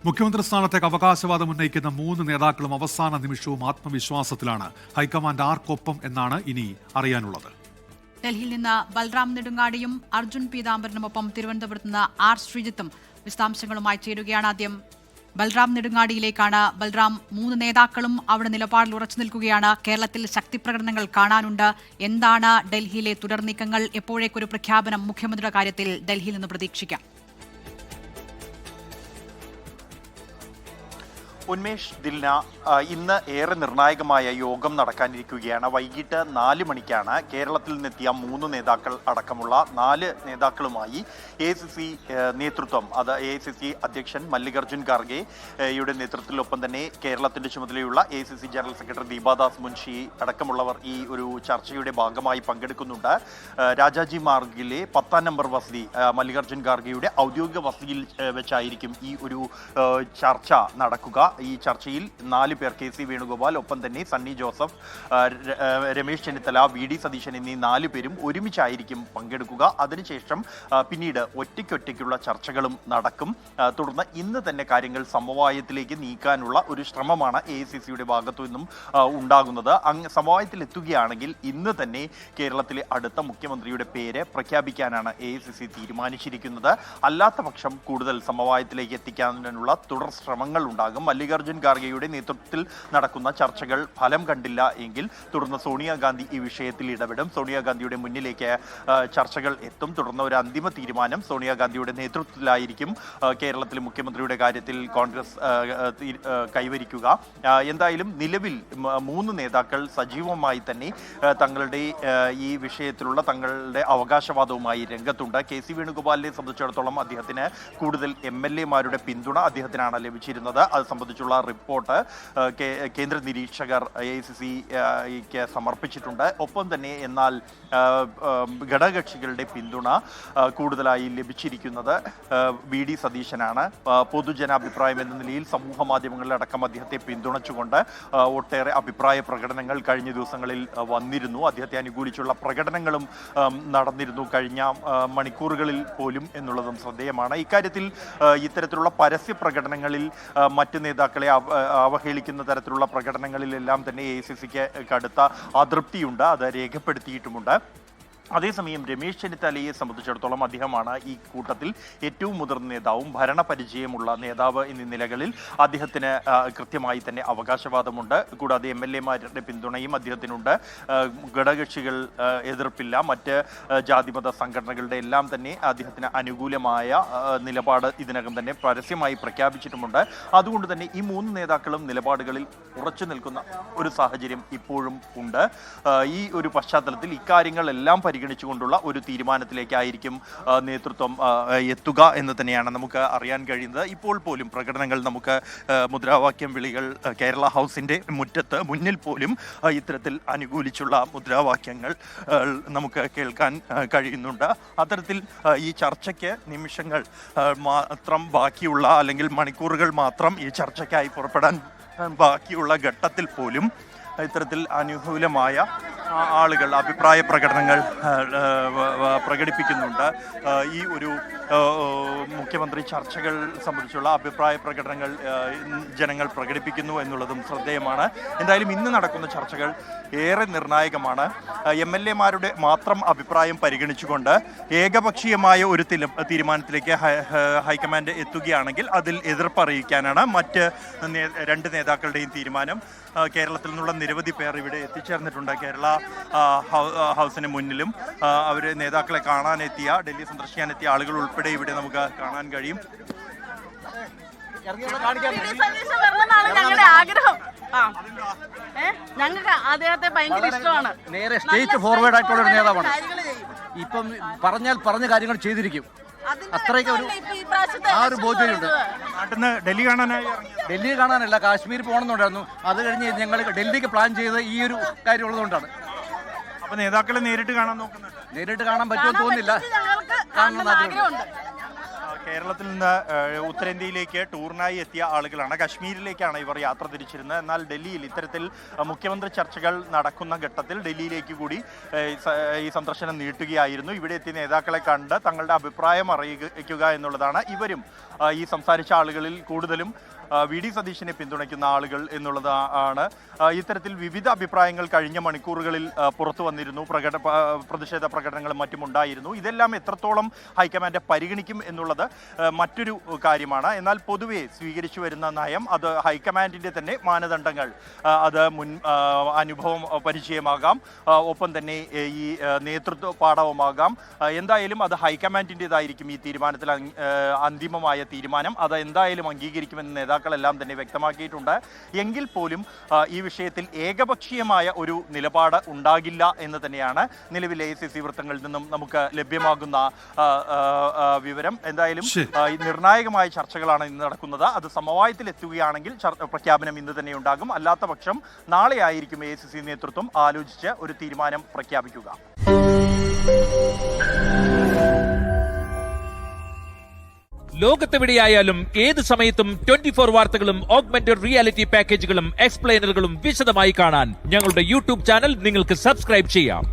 മുഖ്യമന്ത്രി സ്ഥാനത്തേക്ക് അവകാശവാദം ഉന്നയിക്കുന്ന 3 നേതാക്കളും അവസാന നിമിഷവും ആത്മവിശ്വാസത്തിലാണ്. ഹൈക്കമാൻഡ് ആർക്കൊപ്പം എന്നാണ് ഇനി അറിയാനുള്ളത്. ഡൽഹിയിൽ നിന്ന് ബൽറാം നെടുങ്ങാടിയും അർജുൻ പീതാംബരനുമൊപ്പം തിരുവനന്തപുരത്ത് നിന്ന് ആർ ശ്രീജിത്തും വിശദാംശങ്ങളുമായി ചേരുകയാണ്. ആദ്യം ബൽറാം നെടുങ്ങാടിയിലേക്കാണ്. ബൽറാം, 3 നേതാക്കളും അവിടെ നിലപാടിൽ ഉറച്ചു നിൽക്കുകയാണ്. കേരളത്തിൽ ശക്തിപ്രകടനങ്ങൾ കാണാനുണ്ട്. എന്താണ് ഡൽഹിയിലെ തുടർ നീക്കങ്ങൾ? എപ്പോഴേക്കൊരു പ്രഖ്യാപനം മുഖ്യമന്ത്രിയുടെ കാര്യത്തിൽ ഡൽഹിയിൽ നിന്ന് പ്രതീക്ഷിക്കാം? ഉന്മേഷ്, ദിൽന, ഇന്ന് ഏറെ നിർണായകമായ യോഗം നടക്കാനിരിക്കുകയാണ്. വൈകിട്ട് 4 മണിക്കാണ് കേരളത്തിൽ നിന്നെത്തിയ 3 നേതാക്കൾ അടക്കമുള്ള 4 നേതാക്കളുമായി AICC നേതൃത്വം, അത് AICC അധ്യക്ഷൻ മല്ലികാർജുൻ ഖാർഗെയുടെ നേതൃത്വത്തിലൊപ്പം തന്നെ കേരളത്തിന്റെ ചുമതലയുള്ള AICC general secretary Deepa Das Munshi അടക്കമുള്ളവർ ഈ ഒരു ചർച്ചയുടെ ഭാഗമായി പങ്കെടുക്കുന്നുണ്ട്. രാജാജി മാർഗിലെ 10ാം നമ്പർ വസതി, മല്ലികാർജുൻ ഖാർഗെയുടെ ഔദ്യോഗിക വസതിയിൽ വെച്ചായിരിക്കും ഈ ഒരു ചർച്ച നടക്കുക. ഈ ചർച്ചയിൽ 4 പേർ, KC വേണുഗോപാൽ, ഒപ്പം തന്നെ സണ്ണി ജോസഫ്, രമേശ് ചെന്നിത്തല, VD സതീശൻ എന്നീ 4 പേരും ഒരുമിച്ചായിരിക്കും പങ്കെടുക്കുക. അതിനുശേഷം പിന്നീട് ഒറ്റയ്ക്കൊറ്റയ്ക്കുള്ള ചർച്ചകളും നടക്കും. തുടർന്ന് ഇന്ന് തന്നെ കാര്യങ്ങൾ സമവായത്തിലേക്ക് നീക്കാനുള്ള ഒരു ശ്രമമാണ് AICCയുടെ ഭാഗത്തു നിന്നും ഉണ്ടാകുന്നത്. സമവായത്തിൽ എത്തുകയാണെങ്കിൽ ഇന്ന് തന്നെ കേരളത്തിലെ അടുത്ത മുഖ്യമന്ത്രിയുടെ പേര് പ്രഖ്യാപിക്കാനാണ് AICC തീരുമാനിച്ചിരിക്കുന്നത്. അല്ലാത്ത പക്ഷം കൂടുതൽ സമവായത്തിലേക്ക് എത്തിക്കാനുള്ള തുടർ ശ്രമങ്ങൾ ഉണ്ടാകും. മല്ലികാർജുൻ ഖാർഗെയുടെ നേതൃത്വത്തിൽ നടക്കുന്ന ചർച്ചകൾ ഫലം കണ്ടില്ല എങ്കിൽ തുടർന്ന് സോണിയാഗാന്ധി ഈ വിഷയത്തിൽ ഇടപെടും. സോണിയാഗാന്ധിയുടെ മുന്നിലേക്ക് ചർച്ചകൾ എത്തും. തുടർന്ന് ഒരു അന്തിമ തീരുമാനം സോണിയാഗാന്ധിയുടെ നേതൃത്വത്തിലായിരിക്കും കേരളത്തിലെ മുഖ്യമന്ത്രിയുടെ കാര്യത്തിൽ കോൺഗ്രസ് കൈവരിക്കുക. എന്തായാലും നിലവിൽ 3 നേതാക്കൾ സജീവമായി തന്നെ തങ്ങളുടെ ഈ വിഷയത്തിലുള്ള തങ്ങളുടെ അവകാശവാദവുമായി രംഗത്തുണ്ട്. KC വേണുഗോപാലിനെ സംബന്ധിച്ചിടത്തോളം അദ്ദേഹത്തിന് കൂടുതൽ MLA-മാരുടെ പിന്തുണ അദ്ദേഹത്തിനാണ് ലഭിച്ചിരുന്നത്. അത് സംബന്ധിച്ചുള്ള റിപ്പോർട്ട് കേന്ദ്ര നിരീക്ഷകർ AICCക്ക് സമർപ്പിച്ചിട്ടുണ്ട്. ഒപ്പം തന്നെ എന്നാൽ ഘടകകക്ഷികളുടെ പിന്തുണ കൂടുതലായി ലഭിച്ചിരിക്കുന്നത് VD സതീശനാണ്. പൊതുജനാഭിപ്രായം എന്ന നിലയിൽ സമൂഹ മാധ്യമങ്ങളിലടക്കം അദ്ദേഹത്തെ പിന്തുണച്ചുകൊണ്ട് ഒട്ടേറെ അഭിപ്രായ പ്രകടനങ്ങൾ കഴിഞ്ഞ ദിവസങ്ങളിൽ വന്നിരുന്നു. അദ്ദേഹത്തെ അനുകൂലിച്ചുള്ള പ്രകടനങ്ങളും നടന്നിരുന്നു കഴിഞ്ഞ മണിക്കൂറുകളിൽ പോലും എന്നുള്ളതും ശ്രദ്ധേയമാണ്. ഇക്കാര്യത്തിൽ ഇത്തരത്തിലുള്ള പരസ്യ പ്രകടനങ്ങളിൽ മറ്റ് നേതാക്കളെ അവഹേളിക്കുന്ന തരത്തിലുള്ള പ്രകടനങ്ങളിലെല്ലാം തന്നെ AICCക്ക് കടുത്ത അതൃപ്തിയുണ്ട്. അത് രേഖപ്പെടുത്തിയിട്ടുമുണ്ട്. അതേസമയം രമേശ് ചെന്നിത്തലയെ സംബന്ധിച്ചിടത്തോളം അദ്ദേഹമാണ് ഈ കൂട്ടത്തിൽ ഏറ്റവും മുതിർന്ന നേതാവും ഭരണപരിചയമുള്ള നേതാവ് എന്നീ നിലകളിൽ അദ്ദേഹത്തിന് കൃത്യമായി തന്നെ അവകാശവാദമുണ്ട്. കൂടാതെ MLA-മാരുടെ പിന്തുണയും അദ്ദേഹത്തിനുണ്ട്. ഘടകകക്ഷികൾ എതിർപ്പില്ല. മറ്റ് ജാതിമത സംഘടനകളുടെ എല്ലാം തന്നെ അദ്ദേഹത്തിന് അനുകൂലമായ നിലപാട് ഇതിനകം തന്നെ പരസ്യമായി പ്രഖ്യാപിച്ചിട്ടുമുണ്ട്. അതുകൊണ്ട് തന്നെ ഈ 3 നേതാക്കളും നിലപാടുകളിൽ ഉറച്ചു നിൽക്കുന്ന ഒരു സാഹചര്യം ഇപ്പോഴും ഉണ്ട്. ഈ ഒരു പശ്ചാത്തലത്തിൽ ഇക്കാര്യങ്ങളെല്ലാം പരിഗണിച്ചുകൊണ്ടുള്ള ഒരു തീരുമാനത്തിലേക്കായിരിക്കും നേതൃത്വം എത്തുക എന്ന് തന്നെയാണ് നമുക്ക് അറിയാൻ കഴിയുന്നത്. ഇപ്പോൾ പോലും പ്രകടനങ്ങൾ നമുക്ക് മുദ്രാവാക്യം വിളികൾ കേരള ഹൗസിന്റെ മുന്നിൽ പോലും ഇത്തരത്തിൽ അനുകൂലിച്ചുള്ള മുദ്രാവാക്യങ്ങൾ നമുക്ക് കേൾക്കാൻ കഴിയുന്നുണ്ട്. അത്തരത്തിൽ ഈ ചർച്ചയ്ക്ക് നിമിഷങ്ങൾ മാത്രം ബാക്കിയുള്ള, അല്ലെങ്കിൽ മണിക്കൂറുകൾ മാത്രം ഈ ചർച്ചയ്ക്കായി പുറപ്പെടാൻ ബാക്കിയുള്ള ഘട്ടത്തിൽ പോലും ഇത്തരത്തിൽ അനുകൂലമായ ആളുകൾ അഭിപ്രായ പ്രകടനങ്ങൾ പ്രകടിപ്പിക്കുന്നുണ്ട്. ഈ ഒരു മുഖ്യമന്ത്രി ചർച്ചകൾ സംബന്ധിച്ചുള്ള അഭിപ്രായ പ്രകടനങ്ങൾ ജനങ്ങൾ പ്രകടിപ്പിക്കുന്നു എന്നുള്ളതും ശ്രദ്ധേയമാണ്. എന്തായാലും ഇന്ന് നടക്കുന്ന ചർച്ചകൾ ഏറെ നിർണായകമാണ്. MLA-മാരുടെ മാത്രം അഭിപ്രായം പരിഗണിച്ചുകൊണ്ട് ഏകപക്ഷീയമായ ഒരു തീരുമാനത്തിലേക്ക് ഹൈക്കമാൻഡ് എത്തുകയാണെങ്കിൽ അതിൽ എതിർപ്പറിയിക്കാനാണ് മറ്റ് 2 നേതാക്കളുടെയും തീരുമാനം. കേരളത്തിൽ നിന്നുള്ള നിരവധി പേർ ഇവിടെ എത്തിച്ചേർന്നിട്ടുണ്ട്. കേരള ഹൗസിന് മുന്നിലും അവർ നേതാക്കളെ കാണാനെത്തിയ, ഡൽഹി സന്ദർശിക്കാനെത്തിയ ആളുകൾ ഉൾപ്പെടെ ഇവിടെ നമുക്ക് കാണാൻ കഴിയും. ഞങ്ങളുടെ ആഗ്രഹം, ഞങ്ങൾക്ക് അദ്ദേഹത്തെ ഭയങ്കര ഇഷ്ടമാണ്. നേരെ സ്റ്റേറ്റ് ഫോർവേഡ് ആയിട്ടുള്ള ഒരു നേതാവാണ്. ഇപ്പം പറഞ്ഞ കാര്യങ്ങൾ ചെയ്തിരിക്കും. അത്രയ്ക്ക് ആ ഒരു ബോധ്യമുണ്ട്. ഡൽഹി കാണാനല്ല, കാശ്മീർ പോകണമെന്നുണ്ടായിരുന്നു. അത് കഴിഞ്ഞ് ഞങ്ങൾ ഡൽഹിക്ക് പ്ലാൻ ചെയ്ത് ഈ ഒരു കാര്യം ഉള്ളതുകൊണ്ടാണ്. അപ്പൊ നേതാക്കളെ നേരിട്ട് കാണാൻ നോക്കുന്നുണ്ട്. നേരിട്ട് കാണാൻ പറ്റുമെന്ന് തോന്നുന്നില്ല. കാണണമെന്ന് ആഗ്രഹമുണ്ട്. കേരളത്തിൽ നിന്ന് ഉത്തരേന്ത്യയിലേക്ക് ടൂറിനായി എത്തിയ ആളുകളാണ്. കശ്മീരിലേക്കാണ് ഇവർ യാത്ര തിരിച്ചിരുന്നത്. എന്നാൽ ഡൽഹിയിൽ ഇത്തരത്തിൽ മുഖ്യമന്ത്രി ചർച്ചകൾ നടക്കുന്ന ഘട്ടത്തിൽ ഡൽഹിയിലേക്ക് കൂടി ഈ സന്ദർശനം നീട്ടുകയായിരുന്നു. ഇവിടെ എത്തിയ നേതാക്കളെ കണ്ട് തങ്ങളുടെ അഭിപ്രായം അറിയിക്കുക എന്നുള്ളതാണ്. ഇവരും ഈ സംസാരിച്ച ആളുകളിൽ കൂടുതലും വി ഡി സതീശനെ പിന്തുണയ്ക്കുന്ന ആളുകൾ എന്നുള്ളതാണ്. ഇത്തരത്തിൽ വിവിധ അഭിപ്രായങ്ങൾ കഴിഞ്ഞ മണിക്കൂറുകളിൽ പുറത്തു വന്നിരുന്നു. പ്രതിഷേധ പ്രകടനങ്ങളും മറ്റും ഉണ്ടായിരുന്നു. ഇതെല്ലാം എത്രത്തോളം ഹൈക്കമാൻഡ് പരിഗണിക്കും എന്നുള്ളത് മറ്റൊരു കാര്യമാണ്. എന്നാൽ പൊതുവെ സ്വീകരിച്ചു വരുന്ന നയം അത് ഹൈക്കമാൻഡിൻ്റെ തന്നെ മാനദണ്ഡങ്ങൾ, അത് മുൻ അനുഭവം പരിചയമാകാം, ഒപ്പം തന്നെ ഈ നേതൃത്വ പാഠവുമാകാം. എന്തായാലും അത് ഹൈക്കമാൻഡിൻ്റെതായിരിക്കും ഈ തീരുമാനത്തിൽ അന്തിമമായ തീരുമാനം. അത് എന്തായാലും അംഗീകരിക്കുമെന്ന് നേതാക്കളെല്ലാം തന്നെ വ്യക്തമാക്കിയിട്ടുണ്ട്. എങ്കിൽ പോലും ഈ വിഷയത്തിൽ ഏകപക്ഷീയമായ ഒരു നിലപാട് ഉണ്ടാകില്ല എന്ന് തന്നെയാണ് നിലവിൽ AICC വൃത്തങ്ങളിൽ നിന്നും നമുക്ക് ലഭ്യമാകുന്ന വിവരം. എന്തായാലും നിർണായകമായ ചർച്ചകളാണ് ഇന്ന് നടക്കുന്നത്. അത് സമവായത്തിൽ എത്തുകയാണെങ്കിൽ പ്രഖ്യാപനം ഇന്ന് തന്നെ ഉണ്ടാകും. അല്ലാത്ത പക്ഷം നാളെ ആയിരിക്കും AICC നേതൃത്വം ആലോചിച്ച് ഒരു തീരുമാനം പ്രഖ്യാപിക്കുക. ലോകത്തെവിടെയായാലും ഏത് സമയത്തും 24 വാർത്തകളും ഓഗ്മെന്റഡ് റിയാലിറ്റി പാക്കേജുകളും എക്സ്പ്ലെയിനറുകളും വിശദമായി കാണാൻ ഞങ്ങളുടെ യൂട്യൂബ് ചാനൽ നിങ്ങൾക്ക് സബ്സ്ക്രൈബ് ചെയ്യാം.